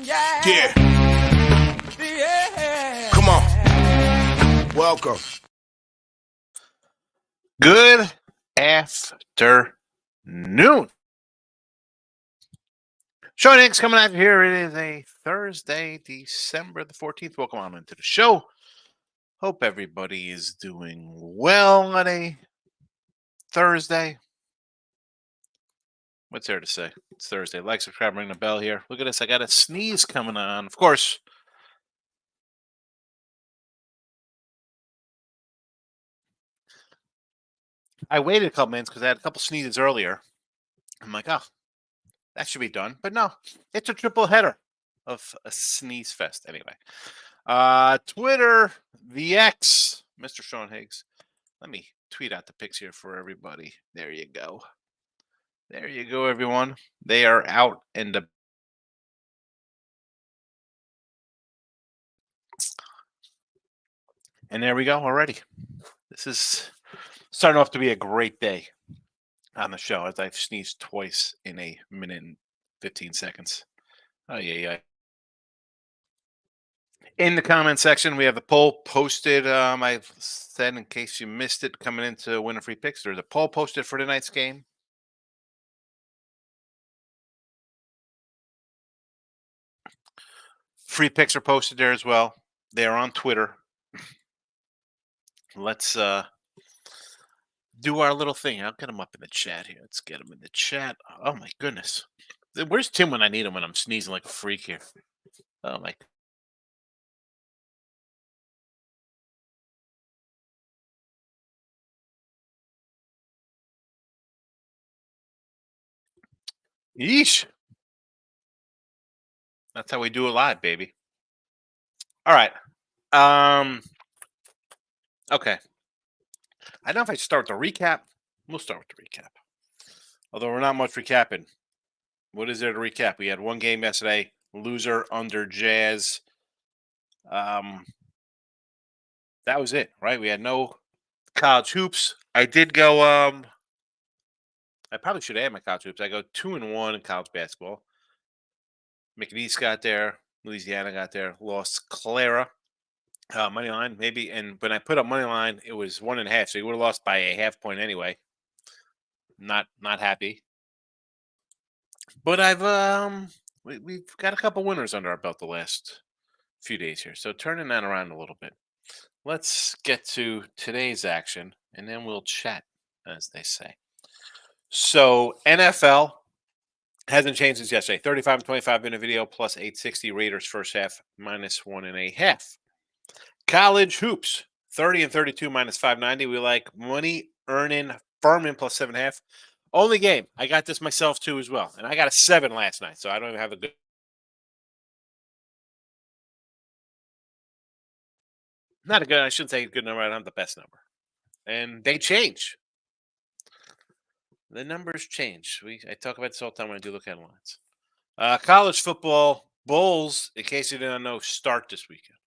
Yeah. Come on. Welcome. Good afternoon. Sean Higgs coming out here. It is a Thursday, December the 14th. Welcome on into the show. Hope everybody is doing well on a Thursday. What's there to say? It's Thursday. Like, subscribe, ring the bell here. Look at this. I got a sneeze coming on. Of course, I waited a couple minutes because I had a couple sneezes earlier. I'm like, oh, that should be done. But no, it's a triple header of a sneeze fest. Anyway, Twitter, the X, Mr. Sean Higgs. Let me tweet out the pics here for everybody. There you go. There you go, everyone. They are out in the. And there we go already. This is starting off to be a great day on the show as I've sneezed twice in a minute and 15 seconds. Oh, yeah. In the comment section, we have the poll posted. I've said in case you missed it coming into Winner Free Picks, there's a poll posted for tonight's game. Free picks are posted there as well. They are on Twitter. Let's do our little thing. I'll get them up in the chat here. Let's get them in the chat. Oh, my goodness. Where's Tim when I need him when I'm sneezing like a freak here? Oh, my. Yeesh. That's how we do it live, baby. All right. Okay. I don't know if I start with the recap. We'll start with the recap. Although we're not much recapping. What is there to recap? We had one game yesterday. Loser under Jazz. That was it, right? We had no college hoops. I did go. I probably should add my college hoops. I go 2-1 in college basketball. McNeese got there. Louisiana got there. Lost Clara. Money line, maybe. And when I put up money line, it was 1.5. So you would have lost by a half point anyway. Not happy. But we've got a couple winners under our belt the last few days here. So turning that around a little bit. Let's get to today's action, and then we'll chat, as they say. So NFL hasn't changed since yesterday. 35-25-minute video plus 860 Raiders first half minus 1.5. College hoops 30-32 minus 590. We like money earning Furman plus 7.5. Only game. I got this myself too as well, and I got a 7 last night, so I don't even have a good. Not a good. I shouldn't say a good number. I don't have the best number, and they change. The numbers change. I talk about this all the time when I do look at lines. College football Bulls, in case you didn't know, start this weekend.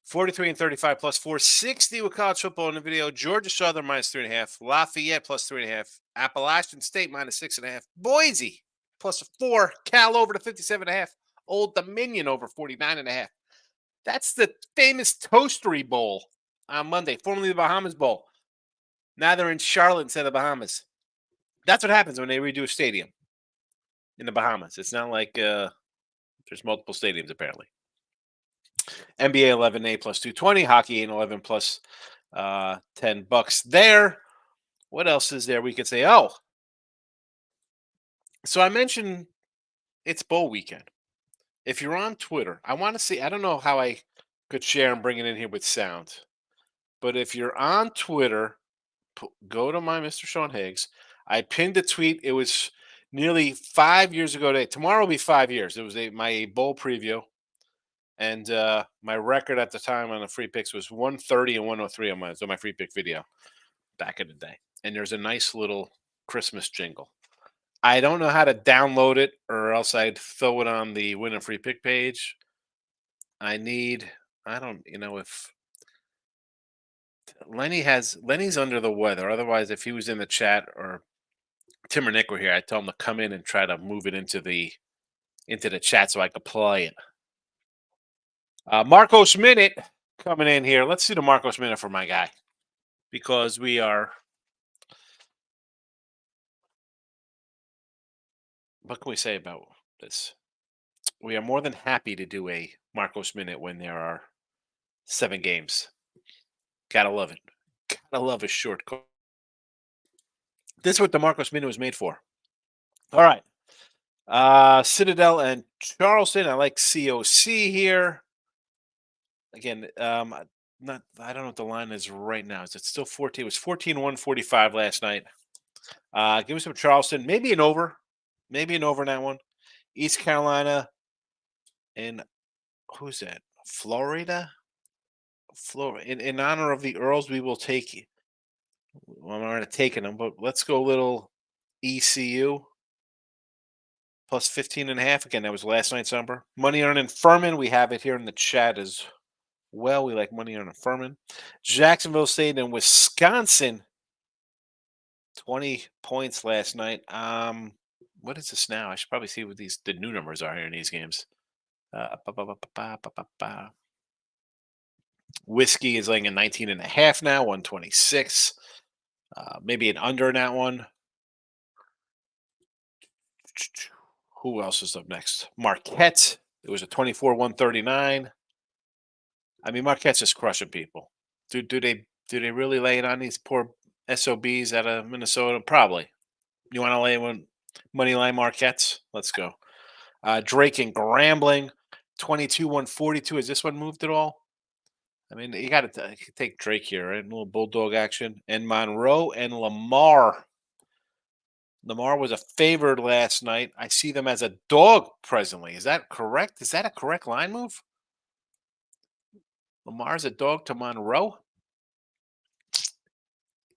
43-35 plus 460 with college football in the video. Georgia Southern minus 3.5. Lafayette plus 3.5. Appalachian State minus 6.5. Boise plus 4. Cal over to 57.5. Old Dominion over 49.5. That's the famous Toastery Bowl on Monday, formerly the Bahamas Bowl. Now they're in Charlotte instead of the Bahamas. That's what happens when they redo a stadium in the Bahamas. It's not like there's multiple stadiums, apparently. NBA 11A plus 220. Hockey 8-11 plus $10 there. What else is there we could say? Oh, so I mentioned it's bowl weekend. If you're on Twitter, I want to see. I don't know how I could share and bring it in here with sound. But if you're on Twitter, go to my Mr. Sean Higgs. I pinned a tweet. It was nearly 5 years ago today. Tomorrow will be 5 years. It was my bowl preview. And my record at the time on the free picks was 130 and 103 on my free pick video back in the day. And there's a nice little Christmas jingle. I don't know how to download it, or else I'd throw it on the Win and Free Pick page. If Lenny's under the weather. Otherwise, if he was in the chat or Tim or Nick were here, I'd tell him to come in and try to move it into the chat so I could play it. Marcos Minute coming in here. Let's see the Marcos Minute for my guy because we are. What can we say about this? We are more than happy to do a Marcos Minute when there are 7 games. Gotta love it. Gotta love a short. This is what the Marcos Minute was made for. All right. Citadel and Charleston. I like COC here. Again, not I don't know what the line is right now. Is it still 14? It was 14-145 last night. Give me some Charleston. Maybe an over. Maybe an over in that one. East Carolina and who's that? Florida? In honor of the Earls, we will take well, I'm already taking them, but let's go a little ECU plus 15.5. Again, that was last night's number. Money earning Furman. We have it here in the chat as well. We like money earning Furman. Jacksonville State and Wisconsin. 20 points last night. What is this now? I should probably see what the new numbers are here in these games. Whiskey is laying a 19.5 now, 126. Maybe an under in that one. Who else is up next? Marquette. It was a 24-139. I mean, Marquette's just crushing people. Do they really lay it on these poor SOBs out of Minnesota? Probably. You want to lay one money line Marquette's? Let's go. Drake and Grambling, 22-142. Has this one moved at all? I mean, you got to take Drake here, right? A little bulldog action. And Monroe and Lamar. Lamar was a favored last night. I see them as a dog presently. Is that correct? Is that a correct line move? Lamar's a dog to Monroe.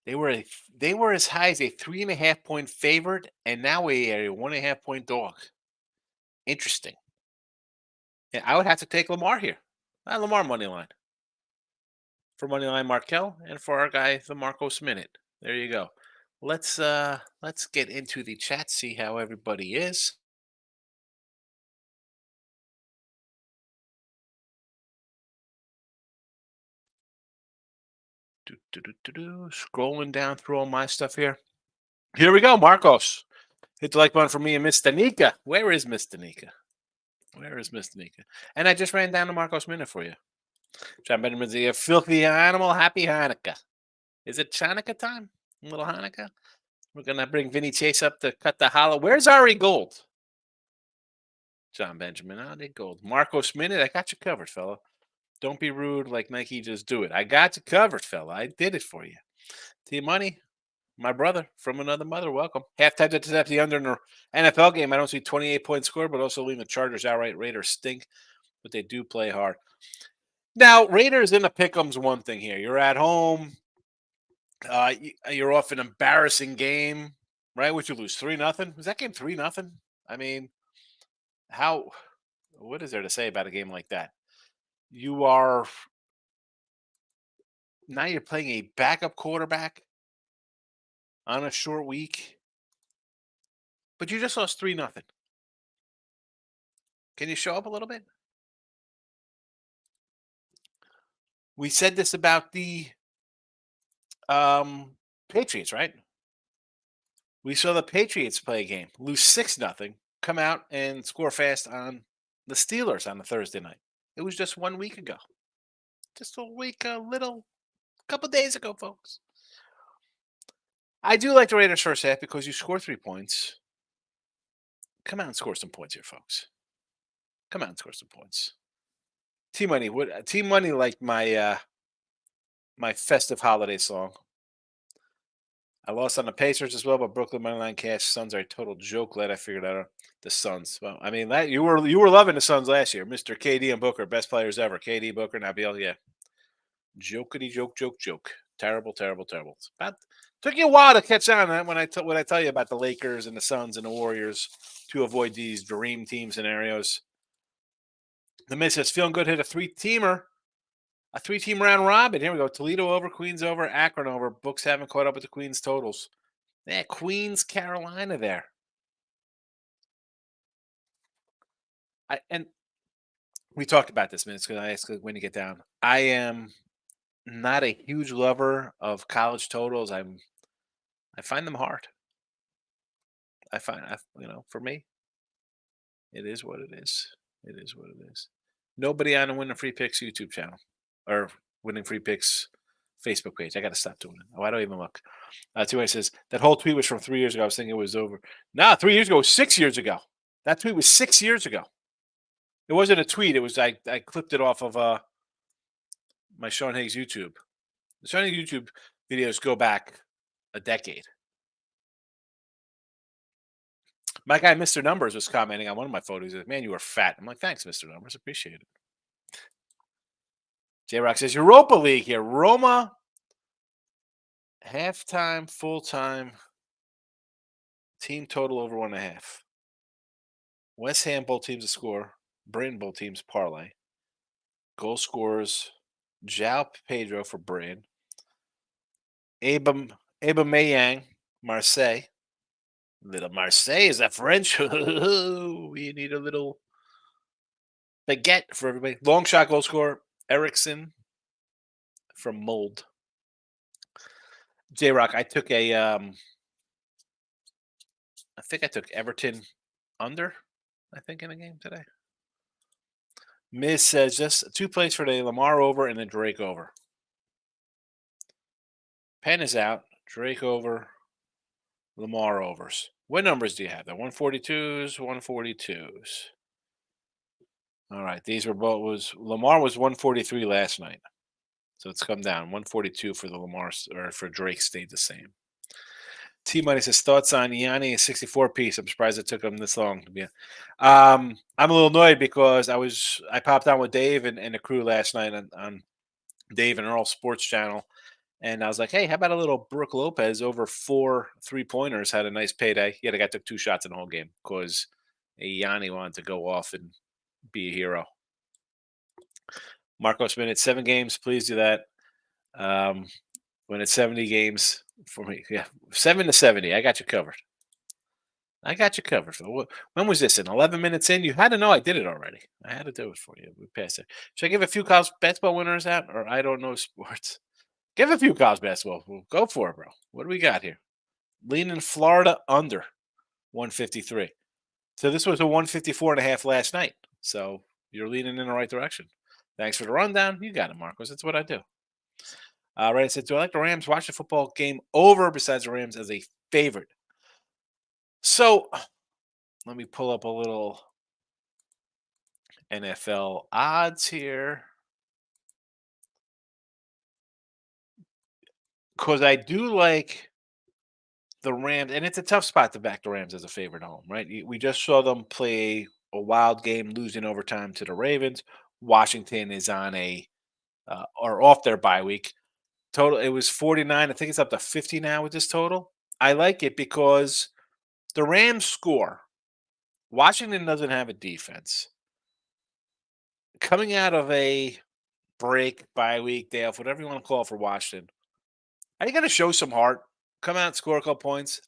They were as high as a 3.5 point favorite, and now we are a 1.5 point dog. Interesting. Yeah, I would have to take Lamar here. Lamar money line. For money line Markel and for our guy the Marcos Minute. There you go. Let's get into the chat, see how everybody is. Scrolling down through all my stuff here. Here we go, Marcos. Hit the like button for me and Miss Danica. Where is Miss Danica? Where is Miss Danica? And I just ran down the Marcos Minute for you. John Benjamin's here. Filthy animal. Happy Hanukkah. Is it Hanukkah time? A little Hanukkah? We're going to bring Vinny Chase up to cut the hollow. Where's Ari Gold? John Benjamin. Ari Gold. Marcos Minute. I got you covered, fella. Don't be rude like Nike. Just do it. I got you covered, fella. I did it for you. T-Money. My brother from another mother. Welcome. Halftime to the under in the NFL game. I don't see 28-point score, but also leaving the Chargers outright. Raiders stink, but they do play hard. Now, Raiders in the pick'em's one thing here. You're at home. You're off an embarrassing game, right? Would you lose 3-0? Was that game 3-0? I mean, what is there to say about a game like that? Now you're playing a backup quarterback on a short week, but you just lost 3-0. Can you show up a little bit? We said this about the Patriots, right? We saw the Patriots play a game, lose 6-0, come out and score fast on the Steelers on the Thursday night. It was just 1 week ago. Just a couple days ago, folks. I do like the Raiders first half because you score 3 points. Come out and score some points here, folks. Come out and score some points. T-Money, like my my festive holiday song. I lost on the Pacers as well, but Brooklyn Moneyline Cash Suns are a total joke. Glad I figured out the Suns. Well, I mean, you were loving the Suns last year. Mr. KD and Booker, best players ever. KD, Booker, Nabil, yeah. Jokety joke. Terrible. Took you a while to catch on when I tell you about the Lakers and the Suns and the Warriors to avoid these dream team scenarios. The Miz says, feeling good, hit a 3-teamer. A 3-team round robin. Here we go. Toledo over, Queens over, Akron over. Books haven't caught up with the Queens totals. Yeah, Queens, Carolina there. And We talked about this minutes because I asked when to get down. I am not a huge lover of college totals. I find them hard. For me, it is what it is. It is what it is. Nobody on the Winning Free Picks YouTube channel or Winning Free Picks Facebook page. I got to stop doing it. Oh, I don't even look. Two says that whole tweet was from 3 years ago. I was thinking it was over. Nah, 3 years ago, 6 years ago. That tweet was 6 years ago. It wasn't a tweet. It was I clipped it off of my Sean Higgs YouTube. The Sean Higgs YouTube videos go back a decade. My guy, Mr. Numbers, was commenting on one of my photos. He said, "Man, you are fat." I'm like, "Thanks, Mr. Numbers. Appreciate it." J Rock says Europa League here. Roma halftime, full time, team total over 1.5. West Ham both teams to score. Brighton both teams parlay. Goal scorers: João Pedro for Brighton. Aubameyang, Marseille. Little Marseille, is that French? We need a little baguette for everybody. Long shot goal scorer: Ericsson from Mold. J Rock, I took I think I took Everton under, I think, in a game today. Miz says just 2 plays for the Lamar over and then Drake over. Pen is out. Drake over. Lamar overs. What numbers do you have? The 142s, 142s. All right. These were both Lamar was 143 last night. So it's come down. 142 for the Lamar or for Drake stayed the same. T Money says thoughts on Yanni 64 piece. I'm surprised it took him this long to be. I'm a little annoyed because I popped on with Dave and the crew last night on Dave and Earl Sports Channel, and I was like, hey, how about a little Brooke Lopez over 4 3-pointers? Had a nice payday. Yeah, the guy took 2 shots in the whole game because Yanni wanted to go off and be a hero. Marcos Minute 7 games. Please do that. When it's 70 games for me, yeah, 7 to 70. I got you covered. I got you covered. When was this? In 11 minutes in? You had to know I did it already. I had to do it for you. We passed it. Should I give a few college basketball winners out, or I don't know sports? Give a few college basketball. We'll go for it, bro. What do we got here? Leaning Florida under 153. So this was a 154.5 last night. So you're leaning in the right direction. Thanks for the rundown. You got it, Marcos. That's what I do. Right, I said, do I like the Rams? Watch the football game over besides the Rams as a favorite. So let me pull up a little NFL odds here. Because I do like the Rams, and it's a tough spot to back the Rams as a favorite home, right? We just saw them play a wild game, losing overtime to the Ravens. Washington is on or off their bye week. Total, it was 49. I think it's up to 50 now with this total. I like it because the Rams score. Washington doesn't have a defense. Coming out of a break, bye week, day off, whatever you want to call it for Washington, are you going to show some heart? Come out and score a couple points.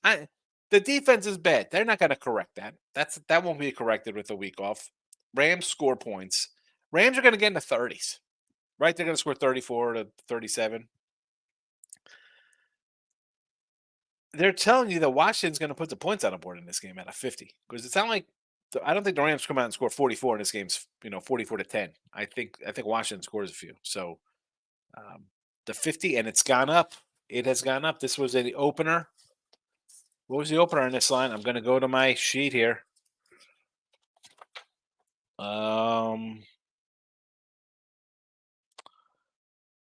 The defense is bad. They're not going to correct that. That won't be corrected with a week off. Rams score points. Rams are going to get in the 30s, right? They're going to score 34 to 37. They're telling you that Washington's going to put the points on the board in this game at a 50 because it's not like I don't think the Rams come out and score 44 in this game's 44 to 10. I think Washington scores a few. So the 50 and it's gone up. It has gone up. This was an opener. What was the opener on this line? I'm going to go to my sheet here.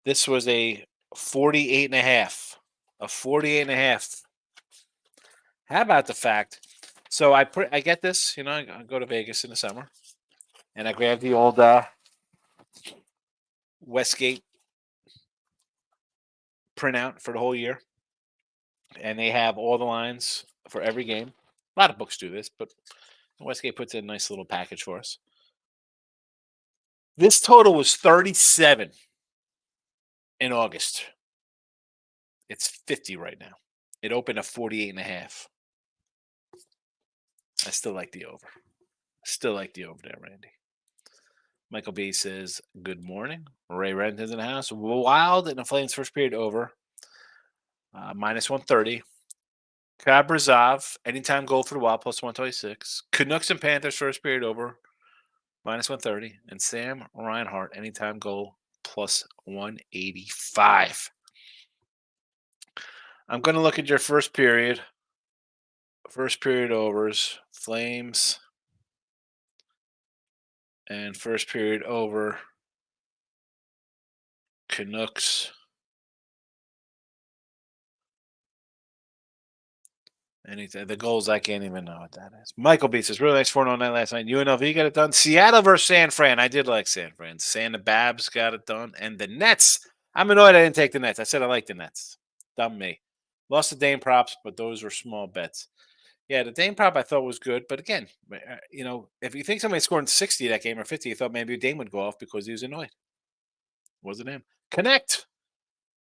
This was a 48.5. A 48.5. How about the fact? So I get this. I go to Vegas in the summer, and I grab the old Westgate printout for the whole year, and they have all the lines for every game. A lot of books do this, but Westgate puts in a nice little package for us. This total was 37 in August. It's 50 right now. It opened at 48.5. I still like the over. Still like the over there, Randy. Michael B says, good morning. Ray Renton's in the house. Wild in the Flames first period over. Minus 130. Kabrazov, anytime goal for the Wild, plus 126. Canucks and Panthers first period over. Minus 130. And Sam Reinhart, anytime goal, plus 185. I'm going to look at your first period. First period overs. Flames. And first period over. Canucks. Anything. The goals, I can't even know what that is. Michael B says, really nice 4-0 night last night. UNLV got it done. Seattle versus San Fran. I did like San Fran. Santa Babs got it done. And the Nets. I'm annoyed I didn't take the Nets. I said I like the Nets. Dumb me. Lost the Dame props, but those were small bets. Yeah, the Dame prop I thought was good. But again, if you think somebody scoring 60 that game or 50, you thought maybe Dame would go off because he was annoyed. Wasn't him. Connect.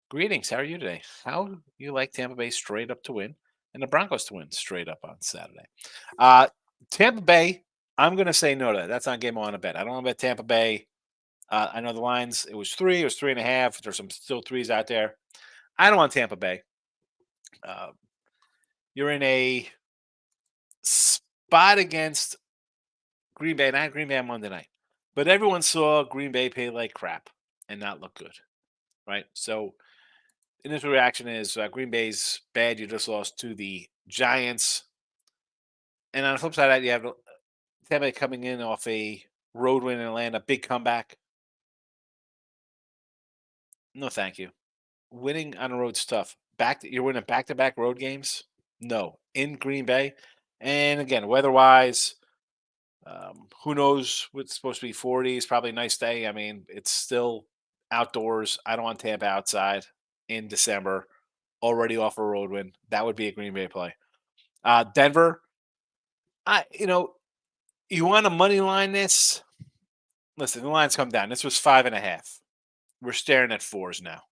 Greetings. How are you today? How you like Tampa Bay straight up to win? And the Broncos to win straight up on Saturday. Tampa Bay, I'm going to say no to that. That's not a game I want to bet. I don't want to bet Tampa Bay. I know the lines, it was 3.5. There's some still threes out there. I don't want Tampa Bay. You're in a spot against Green Bay, not Green Bay on Monday night. But everyone saw Green Bay play like crap and not look good, right? So initial reaction is Green Bay's bad. You just lost to the Giants. And on the flip side of that, you have Tampa coming in off a road win in Atlanta, big comeback. No, thank you. Winning on the road stuff. You're winning back-to-back road games. No, in Green Bay, and again, weather-wise, who knows? What's supposed to be 40s, probably a nice day. I mean, it's still outdoors. I don't want Tampa outside in December. Already off a road win. That would be a Green Bay play. Denver. You want to money line this? Listen, the lines come down. This was 5.5. We're staring at 4s now.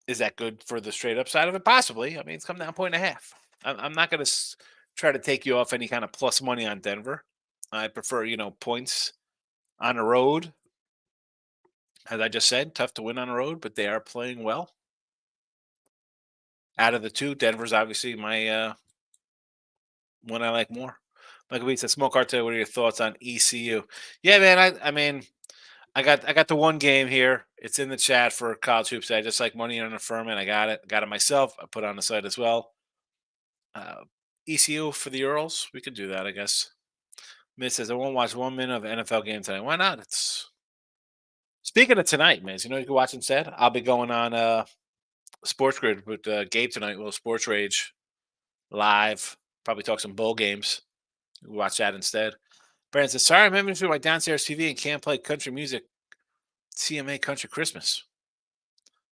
Is that good for the straight up side of it? Possibly. I mean, it's come down 1.5. I'm not going to try to take you off any kind of plus money on Denver. I prefer, points on the road. As I just said, tough to win on the road, but they are playing well. Out of the two, Denver's obviously my one I like more. Michael B said, "Smoke Cartel. What are your thoughts on ECU?" Yeah, man. I mean, I got the one game here. It's in the chat for College Hoops. I just like money on the Furman. I got it. Got it myself. I put it on the site as well. ECU for the Earls. We could do that, I guess. Miss says, I won't watch 1 minute of NFL game tonight. Why not? It's speaking of tonight, man. You can watch instead. I'll be going on Sports Grid with Gabe tonight. Little Sports Rage live. Probably talk some bowl games. We'll watch that instead. Brandon says, sorry, I'm having through my downstairs TV and can't play country music. CMA Country Christmas.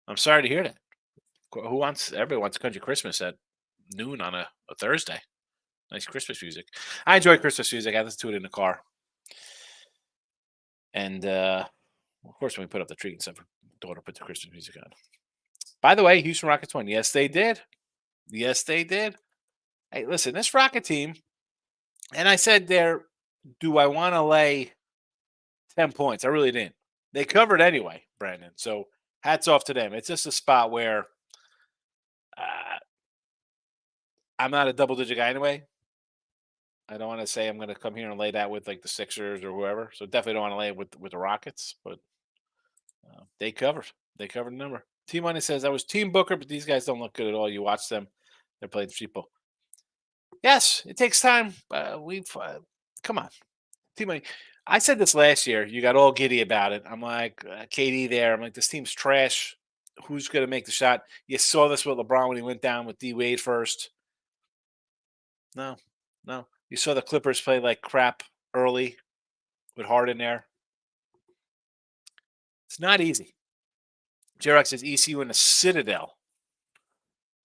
I'm sorry to hear that. Everybody wants country Christmas at noon on a Thursday. Nice Christmas music. I enjoy Christmas music. I listen to it in the car. And of course, when we put up the tree and stuff, daughter put the Christmas music on. By the way, Houston Rockets won. Yes, they did. Yes, they did. Hey, listen, this Rocket team, and I said there, do I want to lay 10 points? I really didn't. They covered anyway, Brandon. So hats off to them. It's just a spot where I'm not a double-digit guy anyway. I don't want to say I'm going to come here and lay that with like the Sixers or whoever. So definitely don't want to lay it with the Rockets. But they covered. They covered the number. T-Money says, I was Team Booker, but these guys don't look good at all. You watch them. They're playing cheapo. Yes, it takes time. Come on. T-Money. I said this last year. You got all giddy about it. I'm like, KD there. I'm like, this team's trash. Who's going to make the shot? You saw this with LeBron when he went down with D Wade first. No. You saw the Clippers play like crap early with Harden there. It's not easy. J-Rock says ECU in the Citadel.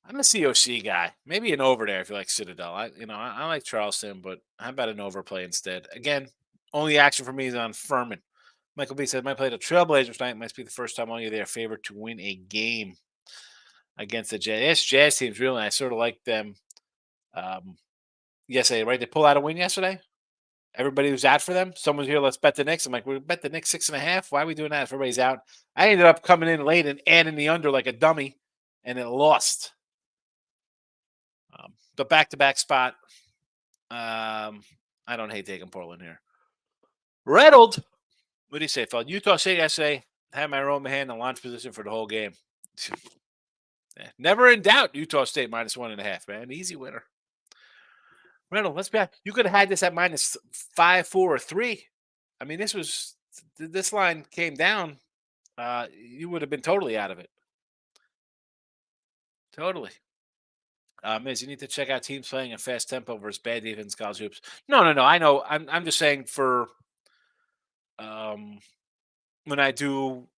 I'm a COC guy. Maybe an over there if you like Citadel. I like Charleston, but how about an overplay instead? Again, only action for me is on Furman. Michael B said, might play the Trailblazers tonight. Might be the first time only they're favored to win a game against the Jazz. This Jazz team's real nice. I sort of like them. Yesterday, right? They pulled out a win yesterday? Everybody was out for them. Someone's here, let's bet the Knicks. I'm like, we bet the Knicks 6.5. Why are we doing that if everybody's out? I ended up coming in late and adding the under like a dummy, and it lost. The back-to-back spot. I don't hate taking Portland here. Reynolds. What do you say, Phil? Utah State yesterday had my Roma hand in launch position for the whole game. Never in doubt. Utah State -1.5, man. Easy winner. Reynolds, let's be honest. You could have had this at -5, 4, or 3. I mean, this line came down. You would have been totally out of it. Totally. Miz, you need to check out teams playing a fast tempo versus bad defense college hoops. No. I know. I'm just saying for when I do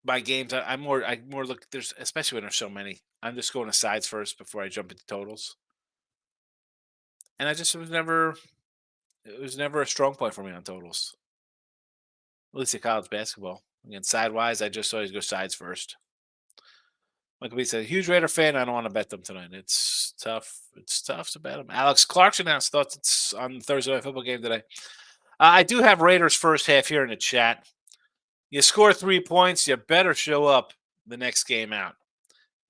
my games, I more look. There's especially when there's so many. I'm just going to sides first before I jump into totals. And it was never a strong point for me on totals. At least in college basketball. Again, sidewise, I just always go sides first. Like we said, huge Raider fan. I don't want to bet them tonight. It's tough. It's tough to bet them. Alex Clarkson announced thoughts it's on the Thursday night football game today. I do have Raiders first half here in the chat. You score 3 points, you better show up the next game out.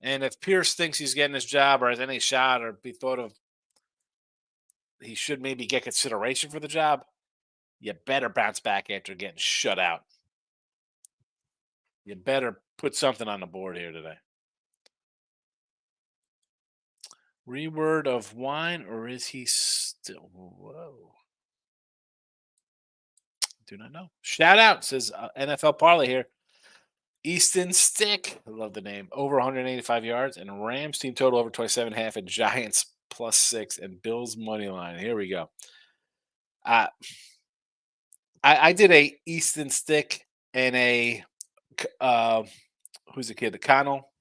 And if Pierce thinks he's getting his job or has any shot or be thought of, he should maybe get consideration for the job, you better bounce back after getting shut out. You better put something on the board here today. Reword of wine, or is he still? Whoa. Do not know. Shout out, says NFL Parlay here. Easton Stick, I love the name. Over 185 yards, and Rams team total over 27.5, and Giants +6, and Bills money line. Here we go. I did a Easton Stick and a who's the kid? The Connell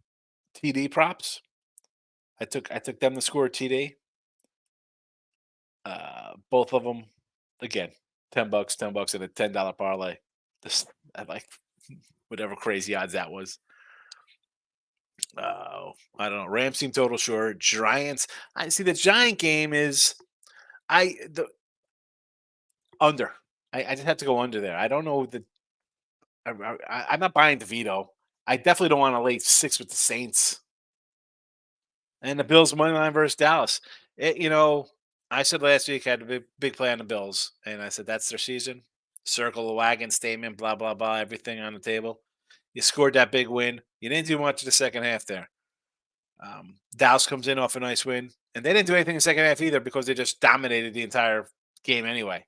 TD props. I took them to score a TD. Both of them, again, $10, $10, and a $10 parlay. This I like whatever crazy odds that was. I don't know. Rams team total short. Giants. I see the Giant game is the under. I just have to go under there. I don't know I'm not buying DeVito. I definitely don't want to lay 6 with the Saints. And the Bills money line versus Dallas. I said last week I had a big play on the Bills, and I said that's their season. Circle the wagon statement, blah blah blah, everything on the table. You scored that big win. You didn't do much in the second half there. Dallas comes in off a nice win, and they didn't do anything in the second half either because they just dominated the entire game anyway.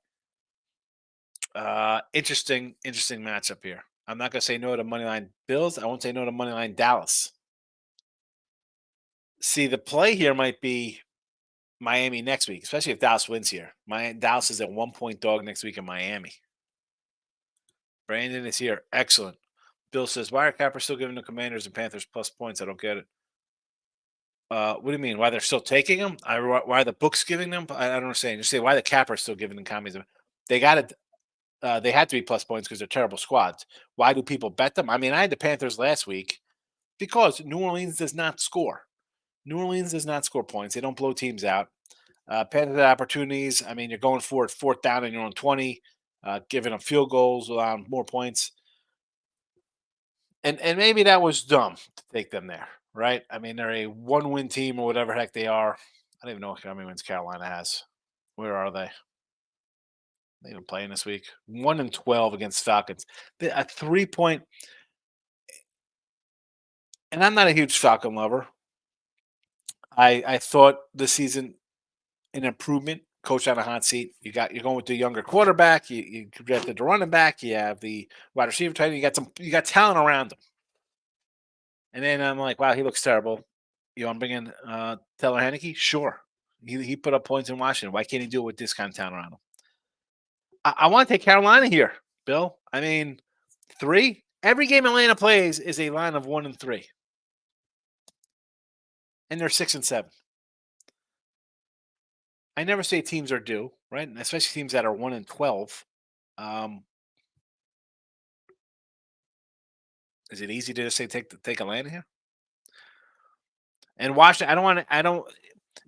Interesting matchup here. I'm not going to say no to moneyline Bills. I won't say no to moneyline Dallas. See, the play here might be Miami next week, especially if Dallas wins here. Dallas is at 1-point dog next week in Miami. Brandon is here. Excellent. Bill says, why are Capper still giving the Commanders and Panthers plus points? I don't get it. What do you mean? Why they're still taking them? Why are the books giving them? I don't understand. Just say why the Capper still giving them commies. They got it. They had to be plus points because they're terrible squads. Why do people bet them? I mean, I had the Panthers last week because New Orleans does not score. New Orleans does not score points. They don't blow teams out. Panthers opportunities. I mean, you're going for it 4th down and you're on 20, giving them field goals, allowing more points. And maybe that was dumb to take them there, right? I mean, they're a 1-win team or whatever heck they are. I don't even know how many wins Carolina has. Where are they? They even playing this week. 1-12 against Falcons. A 3-point. And I'm not a huge Falcon lover. I thought this season an improvement. Coach on a hot seat. You're going with the younger quarterback. You drafted the running back. You have the wide receiver tight end. You got talent around him. And then I'm like, wow, he looks terrible. You want to bring in Taylor Heineke? Sure. He put up points in Washington. Why can't he do it with this kind of talent around him? I want to take Carolina here, Bill. I mean, 3. Every game Atlanta plays is a line of 1 and 3. And they're 6 and 7. I never say teams are due, right? And especially teams that are 1 and 12. Is it easy to just say take Atlanta here? And Washington,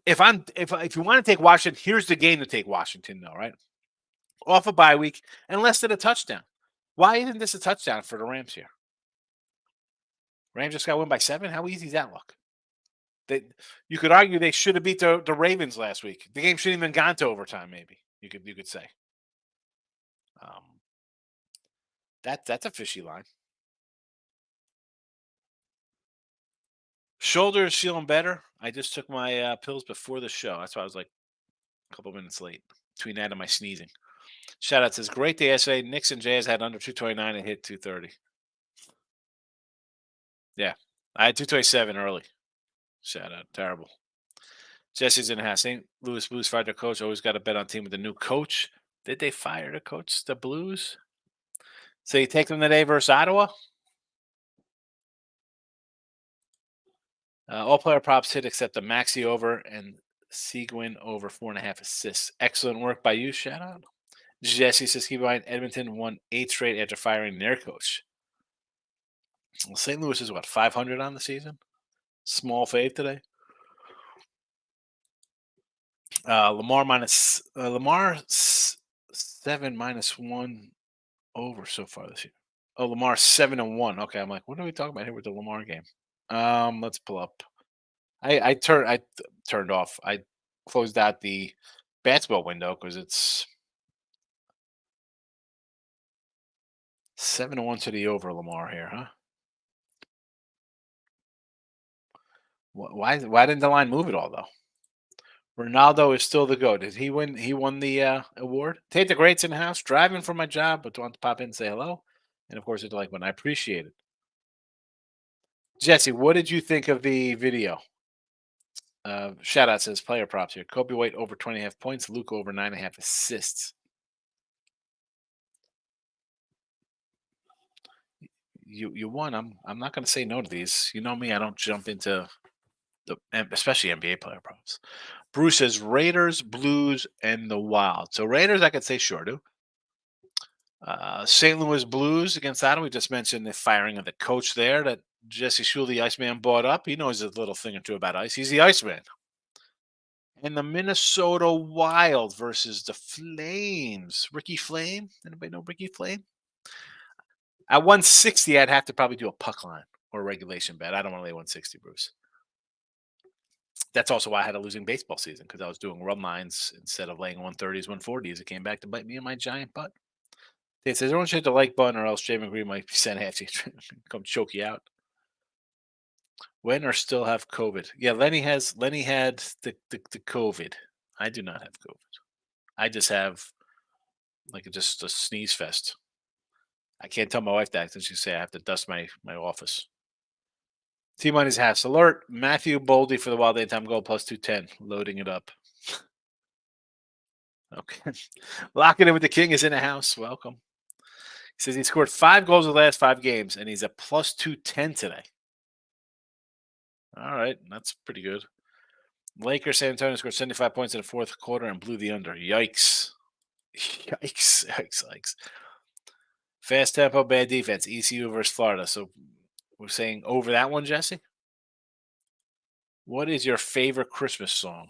if you want to take Washington, here's the game to take Washington, though, right? off a bye week and less than a touchdown. Why isn't this a touchdown for the Rams here? Rams just got to win by 7. How easy does that look? You could argue they should have beat the Ravens last week. The game shouldn't even gone to overtime. Maybe you could say. That's a fishy line. Shoulders feeling better. I just took my pills before the show. That's why I was like a couple minutes late between that and my sneezing. Shout out says great day yesterday. Knicks and Jazz had under 229 and hit 230. Yeah, I had 227 early. Shout out, terrible. Jesse's in the house. St. Louis Blues fired their coach. Always got to bet on team with a new coach. Did they fire the coach, the Blues? So you take them today versus Ottawa? All player props hit except the Maxi over and Seguin over 4.5 assists. Excellent work by you. Shout out. Jesse says keep in mind Edmonton won 8 straight after firing their coach. Well, St. Louis is what, 500 on the season? Small fave today. Lamar 7 -1 over so far this year. Oh, Lamar 7-1. Okay, I'm like, what are we talking about here with the Lamar game? Let's pull up. I turned off. I closed out the basketball window because it's 7-1 to the over Lamar here, huh? Why didn't the line move at all though? Ronaldo is still the GOAT. Did he win? He won the award. Tate the Great's in the house, driving for my job, but want to pop in and say hello. And of course, it's like when I appreciate it. Jesse, what did you think of the video? Shout out says player props here. Kobe White over 20.5 points. Luke over 9.5 assists. You won. I'm not going to say no to these. You know me. I don't jump into especially NBA player props. Bruce says Raiders, Blues, and the Wild. So Raiders, I could say sure do. St. Louis Blues against Ottawa. We just mentioned the firing of the coach there that Jesse Shule, the Iceman, bought up. He knows a little thing or two about ice. He's the Iceman. And the Minnesota Wild versus the Flames. Ricky Flame. Anybody know Ricky Flame? At 160, I'd have to probably do a puck line or a regulation bet. I don't want to lay 160, Bruce. That's also why I had a losing baseball season because I was doing run lines instead of laying 130s, 140s. It came back to bite me in my giant butt. It says everyone should hit the like button or else Draymond Green might be sent after you, come choke you out. When or still have COVID? Yeah, Lenny had the COVID. I do not have COVID. I just have just a sneeze fest. I can't tell my wife that since she say I have to dust my office. T-Money's house alert. Matthew Boldy for the Wild Anytime goal plus 210. Loading it up. Okay. Locking in with the King is in the house. Welcome. He says he scored 5 goals in the last 5 games, and he's a plus 210 today. All right. That's pretty good. Lakers San Antonio scored 75 points in the fourth quarter and blew the under. Yikes. Yikes. Fast tempo, bad defense. ECU versus Florida. So we're saying over that one, Jesse? What is your favorite Christmas song?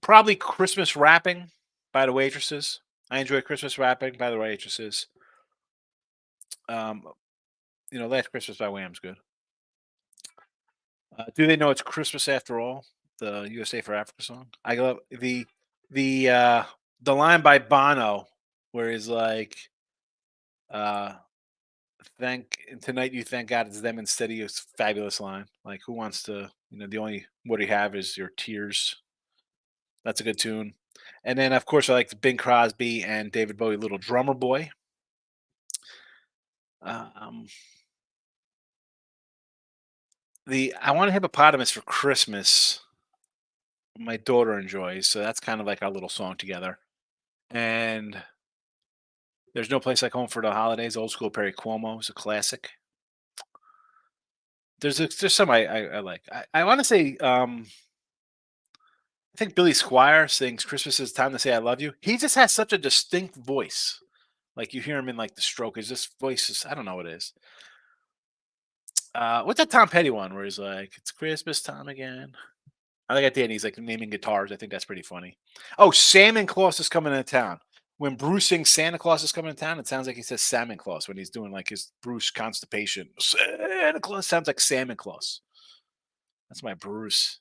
Probably Christmas Rapping by the Waitresses. I enjoy Christmas Rapping by the Waitresses. Last Christmas by Wham's good. Do they know it's Christmas after all? The USA for Africa song. I love the line by Bono where he's like, tonight you thank God it's them instead of you. It's a fabulous line. Like, who wants to, the only what you have is your tears. That's a good tune. And then, of course, I like the Bing Crosby and David Bowie, Little Drummer Boy. I Want a Hippopotamus for Christmas. My daughter enjoys, so that's kind of like our little song together. And There's No Place Like Home for the Holidays. Old school Perry Como is a classic. There's some I like. I want to say I think Billy Squire sings "Christmas is Time to Say I Love You." He just has such a distinct voice. Like you hear him in like the Strokes. This voice is, I don't know what it is. What's that Tom Petty one where he's like, "It's Christmas time again"? I think at the end he's like naming guitars. I think that's pretty funny. Oh, Salmon Claus is coming into town. When Bruce sings Santa Claus is coming to town, it sounds like he says Salmon Claus when he's doing like his Bruce constipation. Santa Claus sounds like Salmon Claus. That's my Bruce.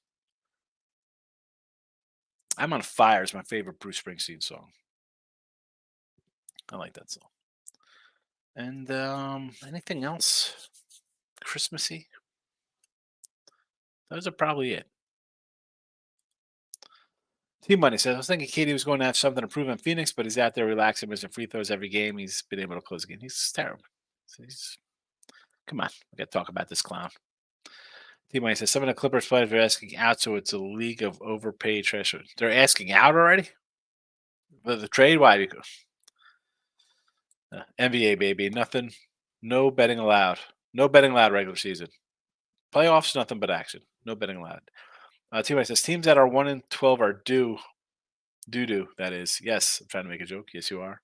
I'm on Fire is my favorite Bruce Springsteen song. I like that song. And anything else Christmassy? Those are probably it. T Money says, I was thinking Katie was going to have something to prove in Phoenix, but he's out there relaxing, missing free throws every game. He's been able to close the game. He's terrible. So come on. We got to talk about this clown. T Money says, some of the Clippers players are asking out, so it's a league of overpaid treasure. They're asking out already? The trade? Why? Because NBA, baby. Nothing. No betting allowed. No betting allowed regular season. Playoffs, nothing but action. No betting allowed. T-Money says, teams that are 1-12 are due. Doo-doo, that is. Yes, I'm trying to make a joke. Yes, you are.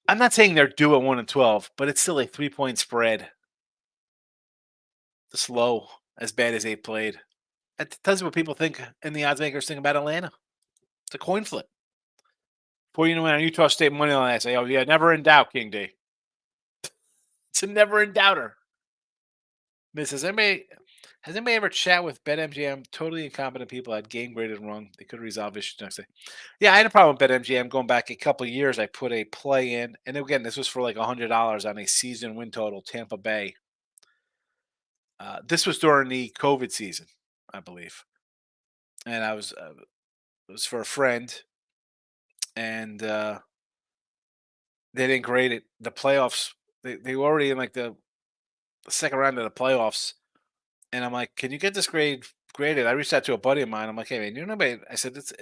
I'm not saying they're due at 1-12, but it's still a 3-point spread. It's low, as bad as they played. That tells you what people think and the odds makers think about Atlanta. It's a coin flip. Before you know, on Utah State money line, I say, oh, yeah, never in doubt, King D. It's a never in doubter. Has anybody ever chat with BetMGM? Totally incompetent people had game graded wrong. They could resolve issues next day. Yeah, I had a problem with BetMGM going back a couple of years. I put a play in, and again, this was for like $100 on a season win total, Tampa Bay. This was during the COVID season, I believe, and it was for a friend, and they didn't grade it. The playoffs, they were already in like the second round of the playoffs. And I'm like, "Can you get this graded?" I reached out to a buddy of mine. I'm like, "Hey man, you know nobody?" I said, "It's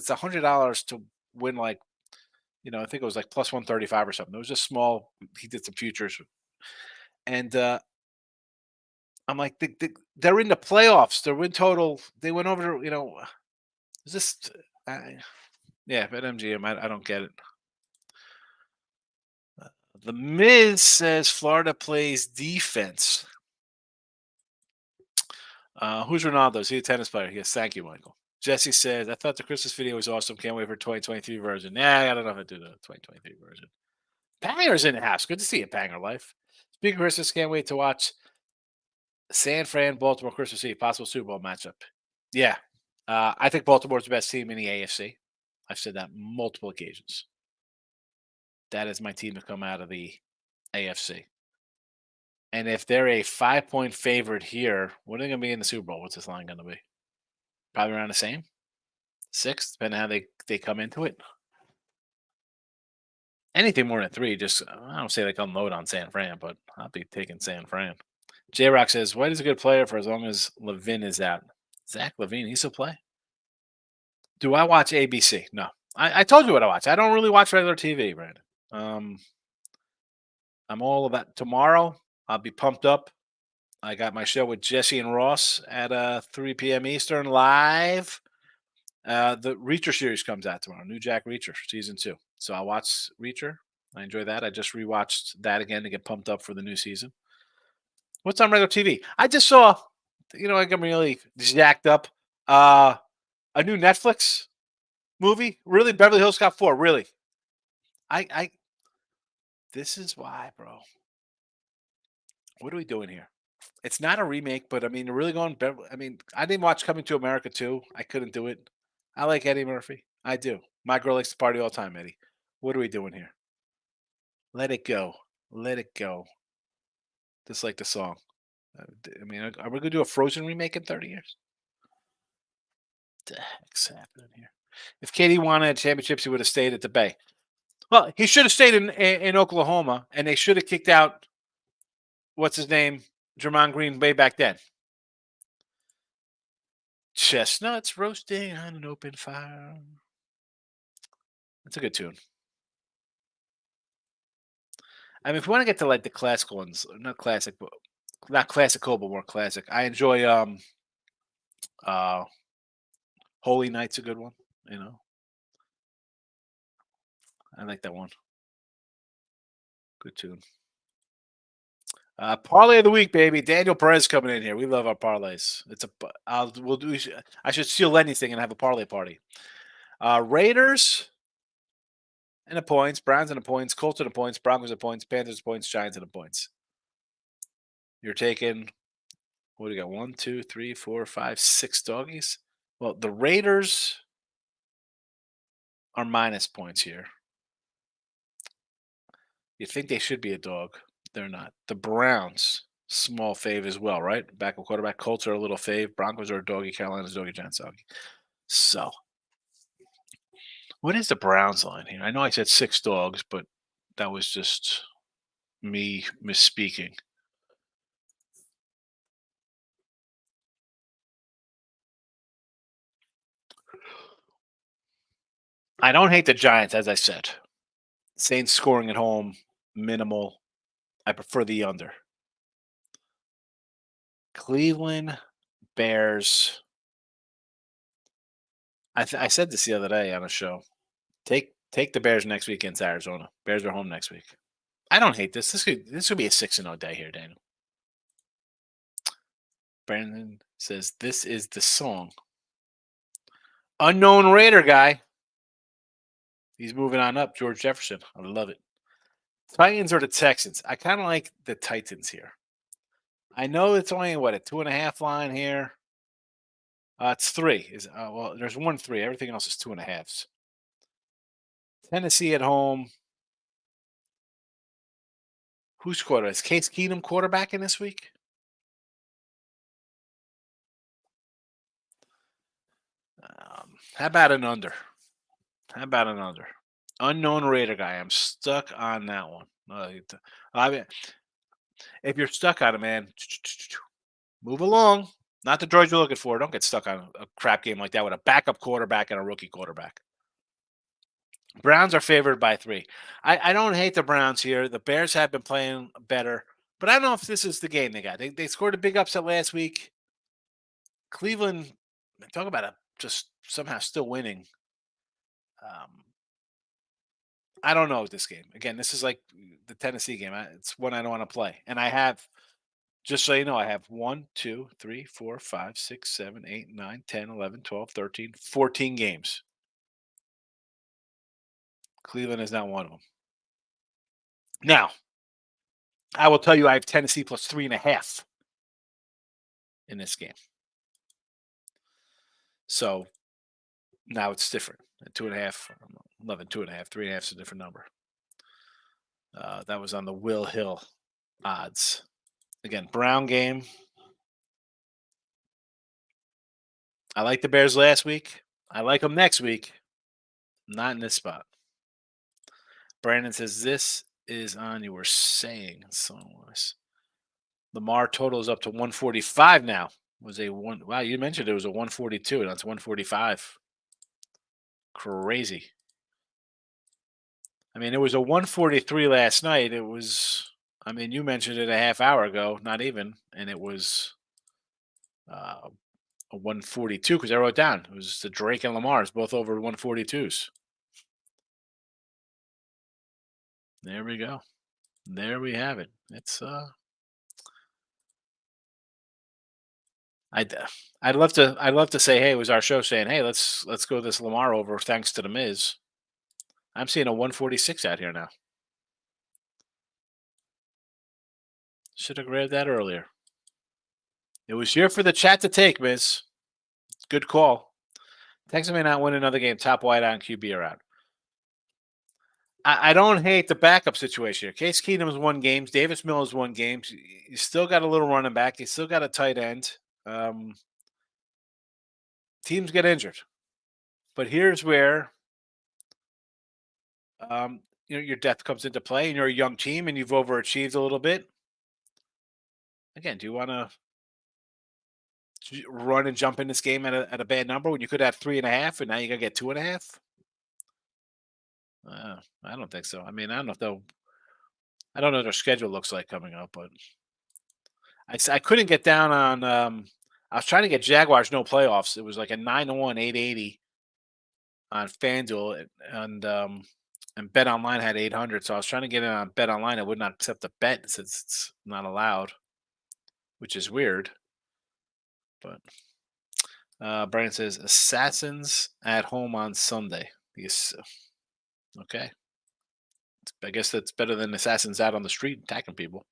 $100 to win like, I think it was like plus 135 or something. It was just small. He did some futures, and I'm like, they're in the playoffs. Their win total, they went over. Is this? Yeah, but MGM, I don't get it. The Miz says Florida plays defense. Who's Ronaldo? Is he a tennis player? Yes, thank you, Michael. Jesse says, I thought the Christmas video was awesome. Can't wait for 2023 version. Nah, I don't know if I do the 2023 version. Panger's in the house. Good to see you, Panger Life. Speaking of Christmas, can't wait to watch San Fran, Baltimore Christmas Eve, possible Super Bowl matchup. Yeah. I think Baltimore's the best team in the AFC. I've said that multiple occasions. That is my team to come out of the AFC. And if they're a 5-point favorite here, what are they going to be in the Super Bowl? What's this line going to be? Probably around the same. 6, depending on how they come into it. Anything more than 3, just I don't say like unload on San Fran, but I'll be taking San Fran. J Rock says, White is a good player for as long as Levine is out. Zach Levine, he still play? Do I watch ABC? No. I told you what I watch. I don't really watch regular TV, Brandon. I'm all about tomorrow. I'll be pumped up. I got my show with Jesse and Ross at 3 p.m. Eastern live. The Reacher series comes out tomorrow. New Jack Reacher season 2. So I'll watch Reacher. I enjoy that. I just rewatched that again to get pumped up for the new season. What's on regular TV? I just saw, I got really jacked up. A new Netflix movie. Really, Beverly Hills Cop 4. Really. This is why, bro. What are we doing here? It's not a remake, but I mean, really going. I mean, I didn't watch Coming to America 2. I couldn't do it. I like Eddie Murphy. I do. My girl likes to party all the time, Eddie. What are we doing here? Let it go. Let it go. Just like the song. I mean, are we going to do a Frozen remake in 30 years? What the heck's happening here? If Katie wanted championships, he would have stayed at the Bay. Well, he should have stayed in Oklahoma, and they should have kicked out, what's his name, Draymond Green way back then. Chestnuts roasting on an open fire. That's a good tune. I mean, if we want to get to like the classical ones, not classical, but more classic. I enjoy Holy Night's a good one, I like that one. Good tune. Parlay of the week, baby. Daniel Perez coming in here. We love our parlays. I should steal anything and have a parlay party. Raiders and the points, Browns and the points, Colts and the points, Broncos and the points, Panthers points, Giants and the points. You're taking, what do you got? 1, 2, 3, 4, 5, 6 doggies. Well, the Raiders are minus points here. You think they should be a dog? They're not. The Browns, small fave as well, right? Backup quarterback. Colts are a little fave. Broncos are a doggy. Carolina's doggy. Giants doggy. So, what is the Browns line here? I know I said 6 dogs, but that was just me misspeaking. I don't hate the Giants, as I said. Saints scoring at home, minimal. I prefer the under. Cleveland, Bears. I said this the other day on a show. Take the Bears next week against Arizona. Bears are home next week. I don't hate this. This could be a 6-0 day here, Daniel. Brandon says this is the song. Unknown Raider guy. He's moving on up. George Jefferson. I love it. Titans or the Texans? I kind of like the Titans here. I know it's only a 2.5 line here. It's 3. There's 1-3. Everything else is 2.5s. Tennessee at home. Who's quarterback? Is Case Keenum quarterbacking this week? How about an under? Unknown Raider guy. I'm stuck on that one. I mean, if you're stuck on it, man, move along. Not the droids you're looking for. Don't get stuck on a crap game like that with a backup quarterback and a rookie quarterback. Browns are favored by 3. I don't hate the Browns here. The Bears have been playing better, but I don't know if this is the game they got. They scored a big upset last week. Cleveland, talk about just somehow still winning. I don't know this game. Again, this is like the Tennessee game. It's one I don't want to play. And I have, just so you know, I have 1, 2, 3, 4, 5, 6, 7, 8, 9, 10, 11, 12, 13, 14 games. Cleveland is not one of them. Now, I will tell you I have Tennessee plus 3.5 in this game. So now it's different. At 2.5, 11, 2.5, 3.5 is a different number. That was on the Will Hill odds. Again, Brown game. I like the Bears last week. I like them next week. Not in this spot. Brandon says this is on you were saying song-wise. Lamar total is up to 145 now. Was a one. Wow, you mentioned it was a 142. And that's 145. Crazy. I mean, it was a 143 last night. It was. I mean, you mentioned it a half hour ago, not even, and it was a 142 because I wrote down it was the Drake and Lamar's both over 142s. There we go. There we have it. It's I'd love to say, hey, it was our show saying, hey, let's go this Lamar over thanks to the Miz. I'm seeing a 146 out here now. Should have grabbed that earlier. It was here for the chat to take, Miz. Good call. Texas may not win another game. Top wide on QB are out. I don't hate the backup situation here. Case Keenum's won games. Davis Mills won games. You still got a little running back. You still got a tight end. Teams get injured. But here's where your depth comes into play, and you're a young team, and you've overachieved a little bit. Again, do you want to run and jump in this game at a bad number when you could have 3.5, and now you got to get 2.5? I don't think so. I mean, I don't know what their schedule looks like coming up, but I couldn't get down on. I was trying to get Jaguars no playoffs. It was like a 9-1, 880 on FanDuel, and and Bet Online had 800. So I was trying to get in on Bet Online. I would not accept the bet since it's not allowed, which is weird. But Brian says Assassins at home on Sunday. Yes. Okay. I guess that's better than Assassins out on the street attacking people.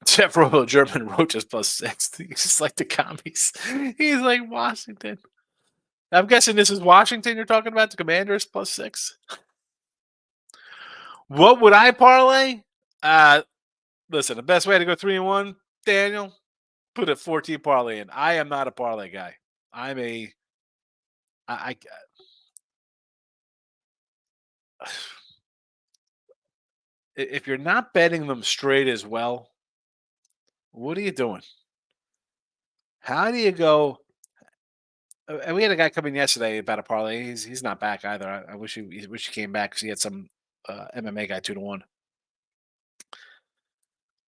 Jeff Robo German Roaches +6. He's just like the commies. He's like Washington. I'm guessing this is Washington you're talking about, the Commanders +6. What would I parlay? Listen, the best way to go 3-1, Daniel, put a 14 parlay in. I am not a parlay guy. I'm a I if you're not betting them straight as well, what are you doing? How do you go? And we had a guy come in yesterday about a parlay. He's not back either. I wish he came back because he had some MMA guy 2-1.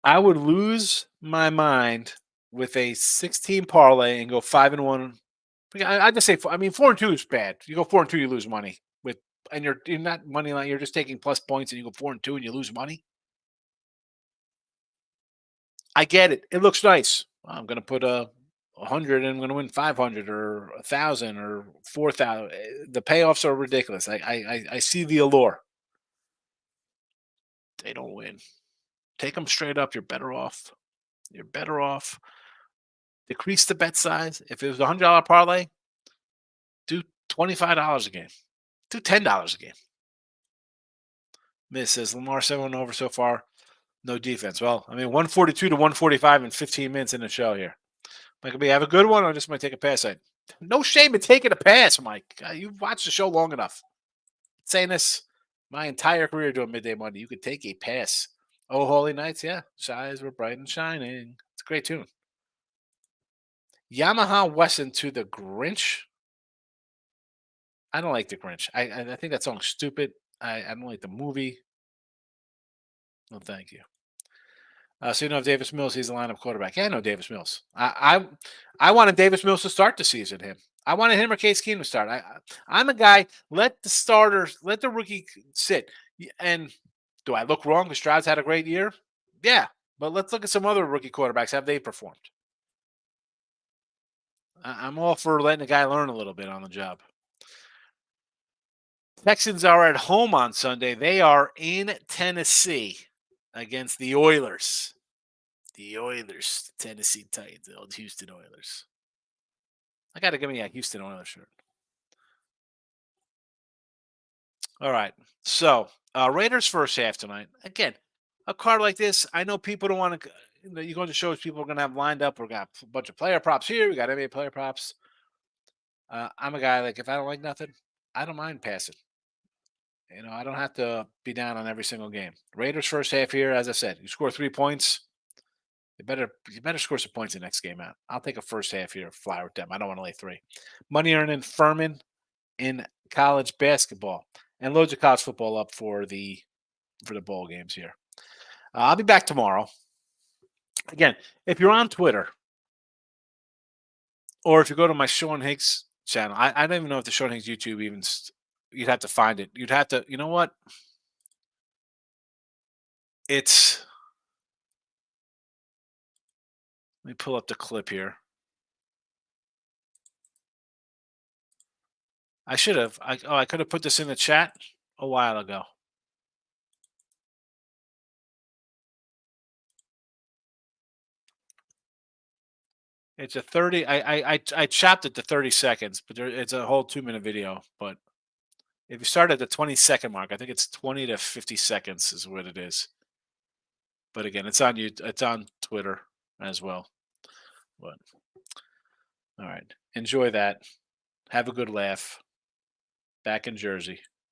I would lose my mind with a 16 parlay and go 5-1. I just say, I mean, 4-2 is bad. You go 4-2, you lose money with, and you're not money line. You're just taking plus points, and you go 4-2 and you lose money. I get it. It looks nice. I'm going to put 100 and I'm going to win 500 or 1,000 or 4,000. The payoffs are ridiculous. I see the allure. They don't win. Take them straight up. You're better off. You're better off. Decrease the bet size. If it was a $100 parlay, do $25 a game. Do $10 a game. Miss says Lamar 7 over so far. No defense. Well, I mean, 142 to 145 in 15 minutes in the show here. Might be have a good one or just might take a pass. No shame in taking a pass, Mike. You've watched the show long enough. Saying this my entire career doing Midday Monday. You could take a pass. Oh, Holy Nights, yeah. Skies were bright and shining. It's a great tune. Yamaha Wesson to the Grinch. I don't like the Grinch. I think that song's stupid. I don't like the movie. No, thank you. So you know if Davis Mills, he's the lineup quarterback. Yeah, I know Davis Mills. I wanted Davis Mills to start the season. I wanted him or Case Keenum to start. I'm a guy. Let the starters, let the rookie sit. And do I look wrong? Because Stroud's had a great year. Yeah, but let's look at some other rookie quarterbacks. Have they performed? I'm all for letting a guy learn a little bit on the job. Texans are at home on Sunday. They are in Tennessee against the Oilers. The Oilers, the Tennessee Titans, the old Houston Oilers. I got to give me a Houston Oilers shirt. All right. So, Raiders first half tonight. Again, a card like this, I know people don't want to, you go to shows people are going to have lined up. We've got a bunch of player props here. We got NBA player props. I'm a guy, like, if I don't like nothing, I don't mind passing. I don't have to be down on every single game. Raiders first half here, as I said, you score 3 points. You better score some points the next game out. I'll take a first half here, flyer with them. I don't want to lay 3. Money earning Furman in college basketball and loads of college football up for the bowl games here. I'll be back tomorrow. Again, if you're on Twitter or if you go to my Sean Higgs channel, I don't even know if the Sean Higgs YouTube even. You'd have to find it. You'd have to. You know what? It's. Let me pull up the clip here. I should have. I could have put this in the chat a while ago. It's a 30. I chopped it to 30 seconds, but it's a whole 2-minute video. But if you start at the 20-second mark, I think it's 20 to 50 seconds is what it is. But again, it's on Twitter as well. But all right, enjoy that. Have a good laugh. Back in Jersey.